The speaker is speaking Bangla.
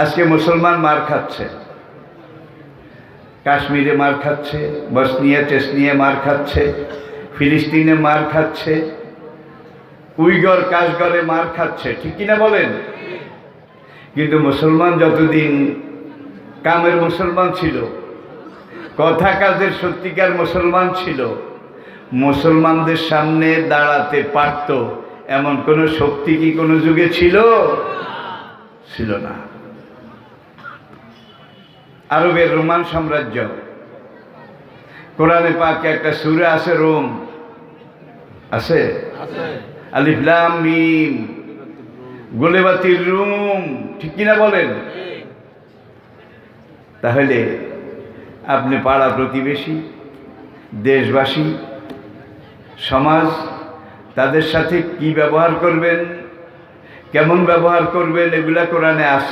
আজকে মুসলমান মার খাচ্ছে, কাশ্মীরে মার খাচ্ছে, বসনিয়া টেসনিয়া মার খাচ্ছে, ফিলিস্তিনে মার খাচ্ছে, উইগর কাশগরে মার খাচ্ছে, ঠিক কিনা বলেন? কিন্তু মুসলমান যতদিন কামের মুসলমান ছিল, কথা কাজের সত্যিকার মুসলমান ছিল, মুসলমানদের সামনে দাঁড়াতে পারত এমন কোন শক্তি কি কোনো যুগে ছিল? ছিল না। আরবের রোমান সাম্রাজ্য, কোরআনে পাকে একটা সূরা আছে, রোম আছে, আলিফ লাম মিম, গুলিবাতির রুম, ঠিক কিনা বলেন? তাহলে আপনি পাড়া প্রতিবেশী, দেশবাসী, সমাজ, তাদের সাথে কি ব্যবহার করবেন, কেমন ব্যবহার করবেন, এগুলা কোরআনে আছে।